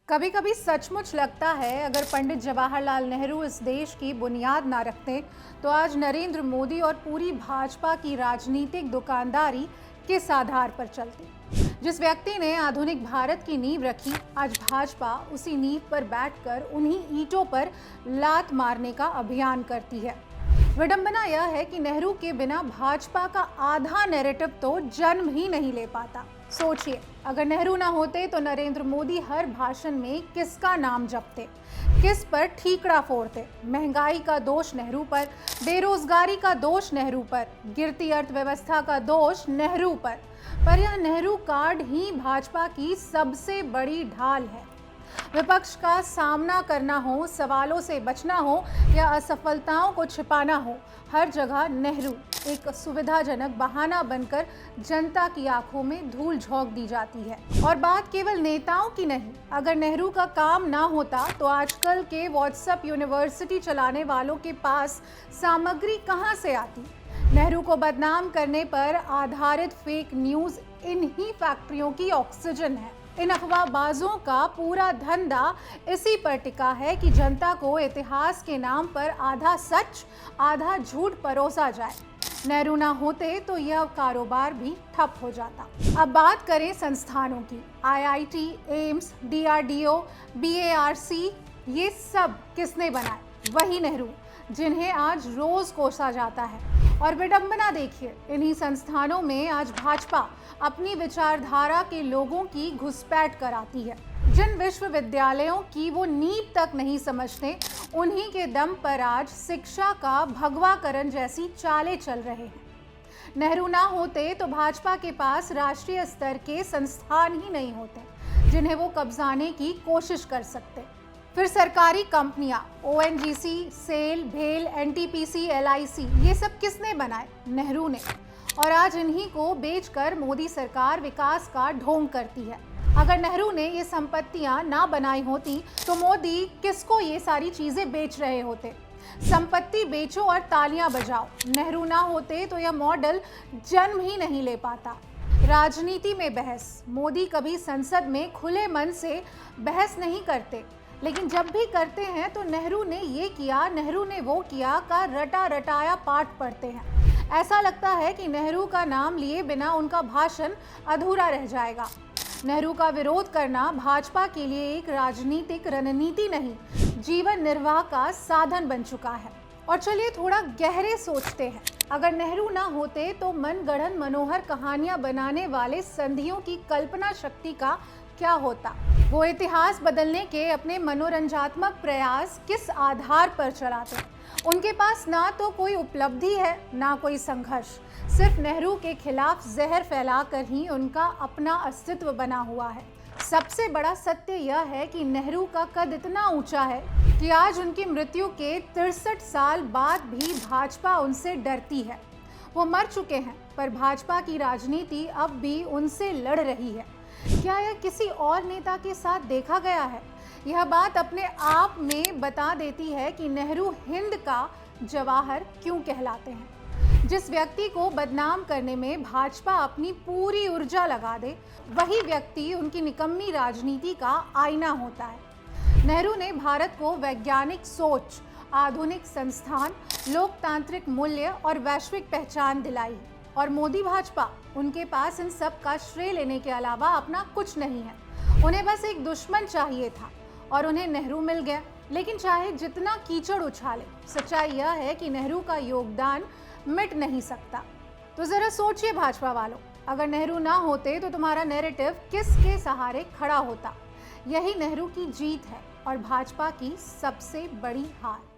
कभी कभी सचमुच लगता है अगर पंडित जवाहरलाल नेहरू इस देश की बुनियाद ना रखते तो आज नरेंद्र मोदी और पूरी भाजपा की राजनीतिक दुकानदारी किस आधार पर चलती। जिस व्यक्ति ने आधुनिक भारत की नींव रखी, आज भाजपा उसी नींव पर बैठकर उन्हीं ईंटों पर लात मारने का अभियान करती है। विडंबना यह है कि नेहरू के बिना भाजपा का आधा नैरेटिव तो जन्म ही नहीं ले पाता। सोचिए, अगर नेहरू ना होते तो नरेंद्र मोदी हर भाषण में किसका नाम जपते, किस पर ठीकरा फोड़ते। महंगाई का दोष नेहरू पर, बेरोजगारी का दोष नेहरू पर, गिरती अर्थव्यवस्था का दोष नेहरू पर यह नेहरू कार्ड ही भाजपा की सबसे बड़ी ढाल है। विपक्ष का सामना करना हो, सवालों से बचना हो या असफलताओं को छिपाना हो, हर जगह नेहरू एक सुविधाजनक बहाना बनकर जनता की आंखों में धूल झोंक दी जाती है। और बात केवल नेताओं की नहीं, अगर नेहरू का काम ना होता तो आजकल के व्हाट्सएप यूनिवर्सिटी चलाने वालों के पास सामग्री कहां से आती। नेहरू को बदनाम करने पर आधारित फेक न्यूज इन्हीं फैक्ट्रियों की ऑक्सीजन है। इन अफवाहबाजों का पूरा धंधा इसी पर टिका है कि जनता को इतिहास के नाम पर आधा सच आधा झूठ परोसा जाए। नेहरू ना होते तो यह कारोबार भी ठप हो जाता। अब बात करें संस्थानों की। आईआईटी, एम्स, डीआरडीओ, बीएआरसी, ये सब किसने बनाए? वही नेहरू, जिन्हें आज रोज कोसा जाता है। और विडंबना देखिए, इन्हीं संस्थानों में आज भाजपा अपनी विचारधारा के लोगों की घुसपैठ कराती है। जिन विश्वविद्यालयों की वो नींव तक नहीं समझते, उन्हीं के दम पर आज शिक्षा का भगवाकरण जैसी चालें चल रहे हैं। नेहरू ना होते तो भाजपा के पास राष्ट्रीय स्तर के संस्थान ही नहीं होते जिन्हें वो कब्जाने की कोशिश कर सकते। फिर सरकारी कंपनियां, ओएनजीसी, सेल, भेल, एनटीपीसी, एलआईसी, ये सब किसने बनाए? नेहरू ने। और आज इन्हीं को बेचकर मोदी सरकार विकास का ढोंग करती है। अगर नेहरू ने ये संपत्तियां ना बनाई होती तो मोदी किसको ये सारी चीजें बेच रहे होते? संपत्ति बेचो और तालियां बजाओ। नेहरू ना होते तो यह मॉडल जन्म ही नहीं ले पाता। राजनीति में बहस, मोदी कभी संसद में खुले मन से बहस नहीं करते, लेकिन जब भी करते हैं तो नेहरू ने ये किया, नेहरू ने वो किया का रटा रटाया पाठ पढ़ते हैं। ऐसा लगता है कि नेहरू का नाम लिए बिना उनका भाषण अधूरा रह जाएगा। नेहरू का विरोध करना भाजपा के लिए एक राजनीतिक रणनीति नहीं, जीवन निर्वाह का साधन बन चुका है। और चलिए थोड़ा गहरे सोचते हैं, अगर नेहरू ना होते तो मनगढ़ंत मनोहर कहानियां बनाने वाले संधियों की कल्पना शक्ति का क्या होता? वो इतिहास बदलने के अपने मनोरंजनात्मक प्रयास किस आधार पर चलाते? उनके पास ना तो कोई उपलब्धि है, ना कोई संघर्ष। सिर्फ नेहरू के खिलाफ जहर फैलाकर ही उनका अपना अस्तित्व बना हुआ है। सबसे बड़ा सत्य यह है कि नेहरू का कद इतना ऊंचा है कि आज उनकी मृत्यु के 63 साल बाद भी भाजपा उनसे डरती है। वो मर चुके हैं, पर भाजपा की राजनीति अब भी उनसे लड़ रही है। क्या यह किसी और नेता के साथ देखा गया है? यह बात अपने आप में बता देती है कि नेहरू हिंद का जवाहर क्यों कहलाते हैं। जिस व्यक्ति को बदनाम करने में भाजपा अपनी पूरी ऊर्जा लगा दे, वही व्यक्ति उनकी निकम्मी राजनीति का आईना होता है। नेहरू ने भारत को वैज्ञानिक सोच, आधुनिक संस्थान, लोकतांत्रिक मूल्य और वैश्विक पहचान दिलाई। और मोदी भाजपा, उनके पास इन सब का श्रेय लेने के अलावा अपना कुछ नहीं है। उन्हें बस एक दुश्मन चाहिए था और उन्हें नेहरू मिल गया। लेकिन चाहे जितना कीचड़ उछाले, सच्चाई यह है कि नेहरू का योगदान मिट नहीं सकता। तो जरा सोचिए भाजपा वालों, अगर नेहरू ना होते तो तुम्हारा नैरेटिव किसके सहारे खड़ा होता? यही नेहरू की जीत है और भाजपा की सबसे बड़ी हार।